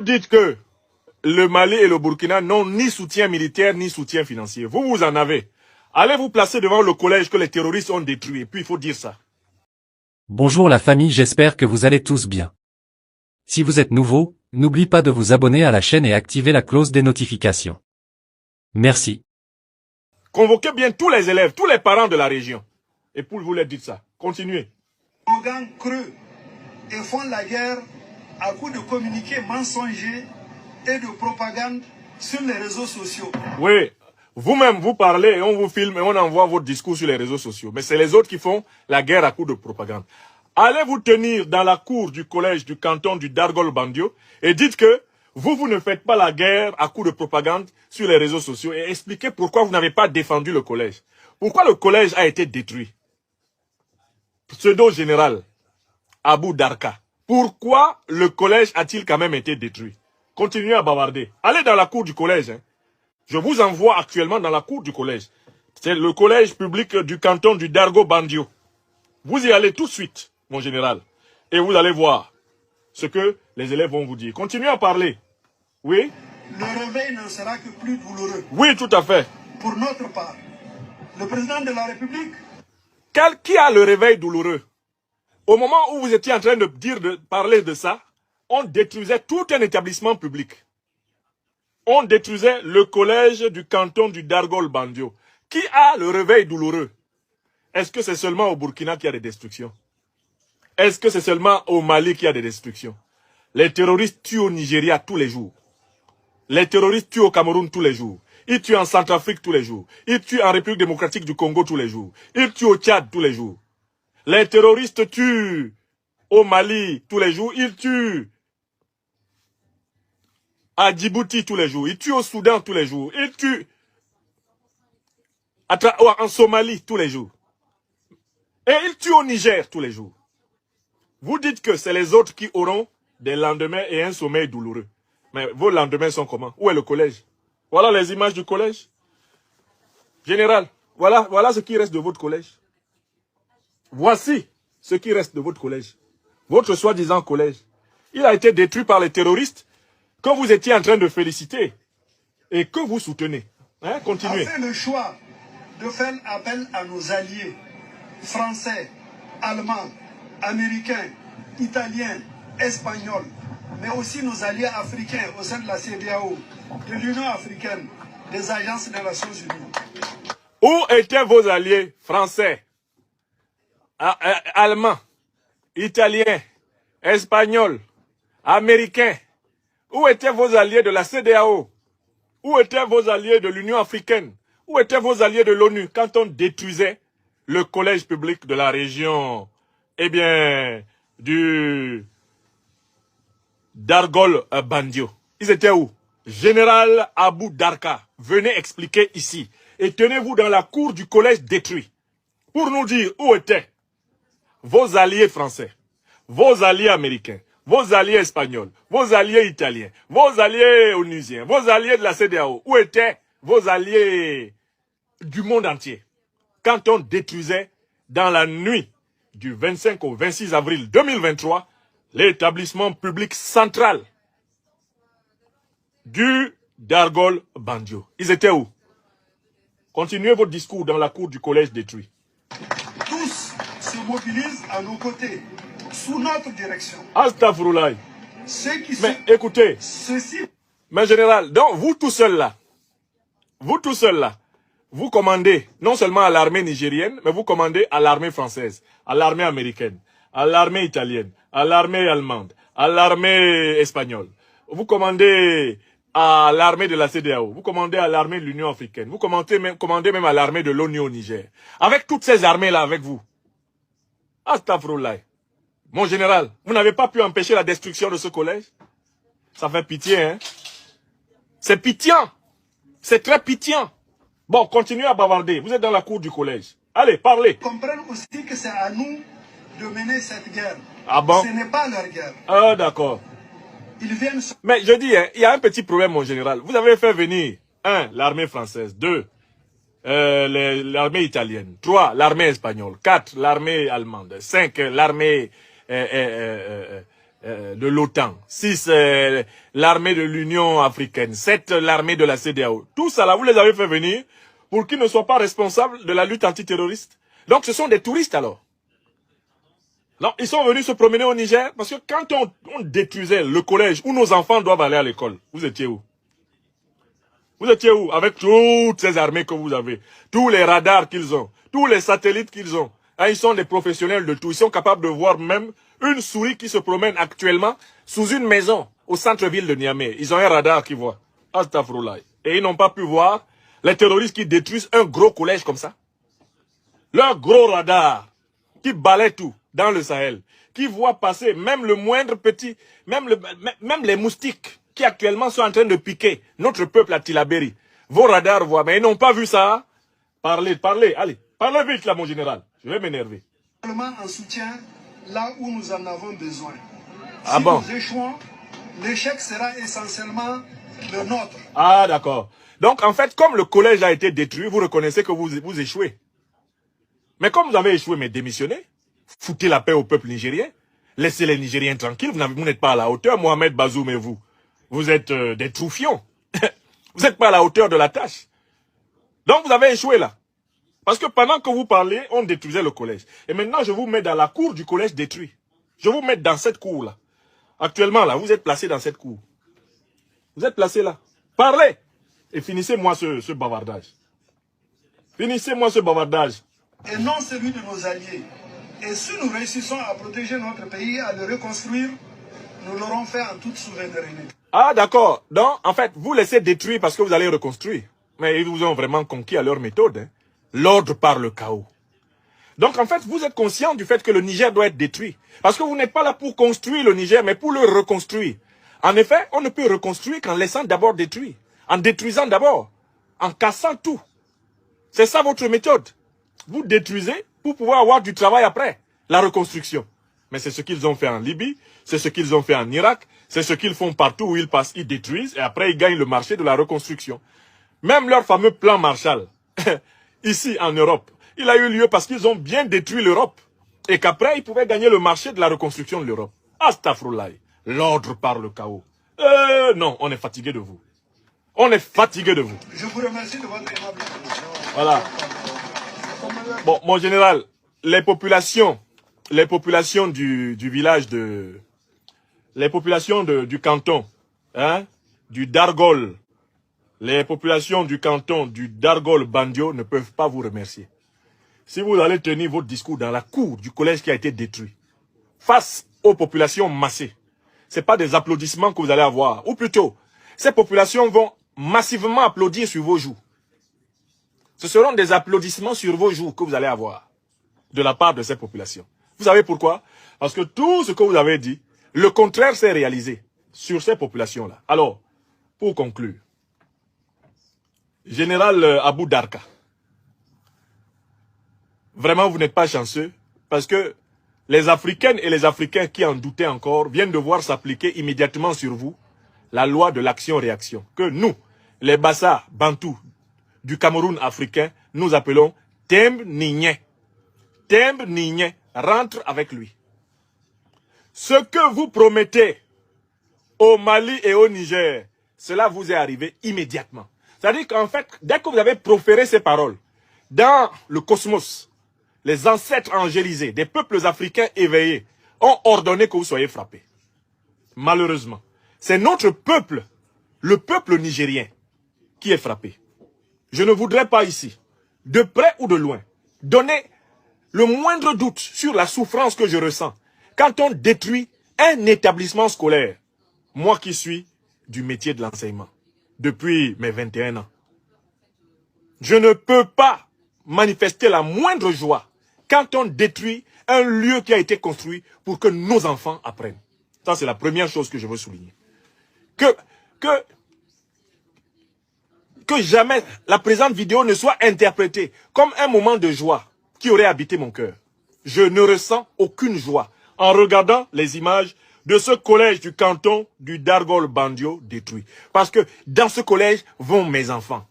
dites que le Mali et le Burkina n'ont ni soutien militaire ni soutien financier. Vous en avez. Allez vous placer devant le collège que les terroristes ont détruit. Et puis il faut dire ça. Bonjour la famille, j'espère que vous allez tous bien. Si vous êtes nouveau, n'oubliez pas de vous abonner à la chaîne et activer la cloche des notifications. Merci. Convoquez bien tous les élèves, tous les parents de la région. Et pour vous leur dire ça. Continuez. Les slogans creux et font la guerre à coups de communiqués mensongers et de propagande sur les réseaux sociaux. Oui, vous-même vous parlez et on vous filme et on envoie votre discours sur les réseaux sociaux. Mais c'est les autres qui font la guerre à coups de propagande. Allez vous tenir dans la cour du collège du canton du Dargol-Bandio et dites que vous ne faites pas la guerre à coups de propagande sur les réseaux sociaux et expliquez pourquoi vous n'avez pas défendu le collège. Pourquoi le collège a été détruit? Pseudo-général Abou Darka. Pourquoi le collège a-t-il quand même été détruit? Continuez à bavarder. Allez dans la cour du collège. Je vous envoie actuellement dans la cour du collège. C'est le collège public du canton du Dargo-Bandio. Vous y allez tout de suite, mon général. Et vous allez voir ce que les élèves vont vous dire. Continuez à parler. Oui? Le réveil n'en sera que plus douloureux. Oui, tout à fait. Pour notre part, le président de la République... Qui a le réveil douloureux? Au moment où vous étiez en train de parler de ça, on détruisait tout un établissement public. On détruisait le collège du canton du Dargol-Bandio. Qui a le réveil douloureux? Est-ce que c'est seulement au Burkina qu'il y a des destructions? Est-ce que c'est seulement au Mali qu'il y a des destructions? Les terroristes tuent au Nigeria tous les jours. Les terroristes tuent au Cameroun tous les jours. Ils tuent en Centrafrique tous les jours. Ils tuent en République démocratique du Congo tous les jours. Ils tuent au Tchad tous les jours. Les terroristes tuent au Mali tous les jours. Ils tuent à Djibouti tous les jours. Ils tuent au Soudan tous les jours. Ils tuent en Somalie tous les jours. Et ils tuent au Niger tous les jours. Vous dites que c'est les autres qui auront des lendemains et un sommeil douloureux. Mais vos lendemains sont comment? Où est le collège? Voilà les images du collège. Général, voilà ce qui reste de votre collège. Voici ce qui reste de votre collège. Votre soi-disant collège. Il a été détruit par les terroristes que vous étiez en train de féliciter et que vous soutenez. Continuez. A fait le choix de faire appel à nos alliés français, allemands, américains, italiens, espagnols, mais aussi nos alliés africains au sein de la CEDEAO, de l'Union africaine, des agences des Nations Unies. Où étaient vos alliés français, allemands, italiens, espagnols, américains? Où étaient vos alliés de la CEDEAO? Où étaient vos alliés de l'Union africaine? Où étaient vos alliés de l'ONU quand on détruisait le collège public de la région, du Dargol-Bandio? Ils étaient où? Général Abou Darka, venez expliquer ici. Et tenez-vous dans la cour du collège détruit pour nous dire où étaient vos alliés français, vos alliés américains, vos alliés espagnols, vos alliés italiens, vos alliés onusiens, vos alliés de la CEDEAO. Où étaient vos alliés du monde entier quand on détruisait dans la nuit du 25 au 26 avril 2023 l'établissement public central du Dargol-Bandio? Ils étaient où? Continuez votre discours dans la cour du collège détruit. Tous se mobilisent à nos côtés, sous notre direction. Astaghfirullah. Mais écoutez, mais général, donc vous tout seul là, vous commandez non seulement à l'armée nigérienne, mais vous commandez à l'armée française, à l'armée américaine, à l'armée italienne, à l'armée allemande, à l'armée espagnole. Vous commandez à l'armée de la CEDEAO, vous commandez à l'armée de l'Union africaine, vous commandez même à l'armée de l'ONU au Niger. Avec toutes ces armées-là avec vous. Astaghfirullah. Mon général, vous n'avez pas pu empêcher la destruction de ce collège? Ça fait pitié, hein? C'est pitiant. C'est très pitiant. Bon, continuez à bavarder. Vous êtes dans la cour du collège. Allez, parlez. Comprennent aussi que c'est à nous de mener cette guerre. Ah bon? Ce n'est pas leur guerre. Ah, d'accord. Ils viennent... Mais je dis, hein, il y a un petit problème, mon général. Vous avez fait venir, 1, l'armée française, 2, l'armée italienne, 3, l'armée espagnole, 4, l'armée allemande, 5, l'armée de l'OTAN, 6 l'armée de l'Union africaine, 7 l'armée de la CEDEAO. Tout ça là, vous les avez fait venir pour qu'ils ne soient pas responsables de la lutte antiterroriste. Donc ce sont des touristes alors. Non, ils sont venus se promener au Niger parce que quand on détruisait le collège où nos enfants doivent aller à l'école, vous étiez où? Vous étiez où? Avec toutes ces armées que vous avez, tous les radars qu'ils ont, tous les satellites qu'ils ont. Hein, ils sont des professionnels de tout. Ils sont capables de voir même une souris qui se promène actuellement sous une maison au centre-ville de Niamey. Ils ont un radar qui voit. Astaghfirullah. Et ils n'ont pas pu voir les terroristes qui détruisent un gros collège comme ça. Leur gros radar qui balaie tout dans le Sahel, qui voit passer même le moindre petit, même les moustiques qui actuellement sont en train de piquer notre peuple à Tilaberi. Vos radars voient, mais ils n'ont pas vu ça. Parlez, allez, parlez vite là mon général, je vais m'énerver. Seulement en soutien là où nous en avons besoin. Ah Si bon? nous échouons, l'échec sera essentiellement le nôtre. Ah d'accord. Donc en fait, comme le collège a été détruit, vous reconnaissez que vous échouez. Mais comme vous avez échoué, mais démissionnez. Foutez la paix au peuple nigérien. Laissez les Nigériens tranquilles. Vous n'êtes pas à la hauteur, Mohamed Bazoum et vous. Vous êtes des troufions. Vous n'êtes pas à la hauteur de la tâche. Donc vous avez échoué là. Parce que pendant que vous parlez, on détruisait le collège. Et maintenant, je vous mets dans la cour du collège détruit. Je vous mets dans cette cour là. Actuellement là, vous êtes placé dans cette cour. Vous êtes placé là. Parlez. Et finissez-moi ce bavardage. Finissez-moi ce bavardage. Et non celui de nos alliés. Et si nous réussissons à protéger notre pays, à le reconstruire, nous l'aurons fait en toute souveraineté. Ah d'accord. Donc, en fait, vous laissez détruire parce que vous allez reconstruire. Mais ils vous ont vraiment conquis à leur méthode. Hein. L'ordre par le chaos. Donc, en fait, vous êtes conscient du fait que le Niger doit être détruit. Parce que vous n'êtes pas là pour construire le Niger, mais pour le reconstruire. En effet, on ne peut reconstruire qu'en laissant d'abord détruire. En détruisant d'abord. En cassant tout. C'est ça votre méthode. Vous détruisez pour pouvoir avoir du travail après. La reconstruction. Mais c'est ce qu'ils ont fait en Libye, c'est ce qu'ils ont fait en Irak, c'est ce qu'ils font partout où ils passent, ils détruisent et après ils gagnent le marché de la reconstruction. Même leur fameux plan Marshall, ici en Europe, il a eu lieu parce qu'ils ont bien détruit l'Europe et qu'après ils pouvaient gagner le marché de la reconstruction de l'Europe. Astaghfirullah, l'ordre par le chaos. Non, on est fatigué de vous. On est fatigué de vous. Je vous remercie de votre aimable attention. Voilà. Bon, mon général, les populations du village les populations du canton, hein, du Dargol, les populations du canton du Dargol Bandio ne peuvent pas vous remercier. Si vous allez tenir votre discours dans la cour du collège qui a été détruit, face aux populations massées, c'est pas des applaudissements que vous allez avoir, ou plutôt, ces populations vont massivement applaudir sur vos joues. Ce seront des applaudissements sur vos joues que vous allez avoir de la part de ces populations. Vous savez pourquoi? Parce que tout ce que vous avez dit, le contraire s'est réalisé sur ces populations-là. Alors, pour conclure, Général Abou Darka, vraiment vous n'êtes pas chanceux parce que les Africaines et les Africains qui en doutaient encore viennent de voir s'appliquer immédiatement sur vous la loi de l'action-réaction que nous, les Bassa Bantous du Cameroun africain, nous appelons Temb Nigné. Temb Nigné rentre avec lui. Ce que vous promettez au Mali et au Niger, cela vous est arrivé immédiatement. C'est-à-dire qu'en fait, dès que vous avez proféré ces paroles, dans le cosmos, les ancêtres angélisés des peuples africains éveillés ont ordonné que vous soyez frappés. Malheureusement, c'est notre peuple, le peuple nigérien, qui est frappé. Je ne voudrais pas ici, de près ou de loin, donner le moindre doute sur la souffrance que je ressens quand on détruit un établissement scolaire. Moi qui suis du métier de l'enseignement depuis mes 21 ans. Je ne peux pas manifester la moindre joie quand on détruit un lieu qui a été construit pour que nos enfants apprennent. Ça, c'est la première chose que je veux souligner. Que jamais la présente vidéo ne soit interprétée comme un moment de joie qui aurait habité mon cœur. Je ne ressens aucune joie en regardant les images de ce collège du canton du Dargol Bandio détruit. Parce que dans ce collège vont mes enfants.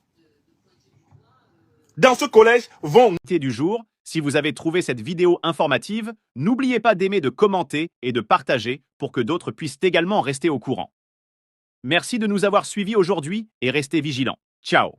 Dans ce collège vont... Du jour, Si vous avez trouvé cette vidéo informative, n'oubliez pas d'aimer, de commenter et de partager pour que d'autres puissent également rester au courant. Merci de nous avoir suivis aujourd'hui et restez vigilants. Ciao!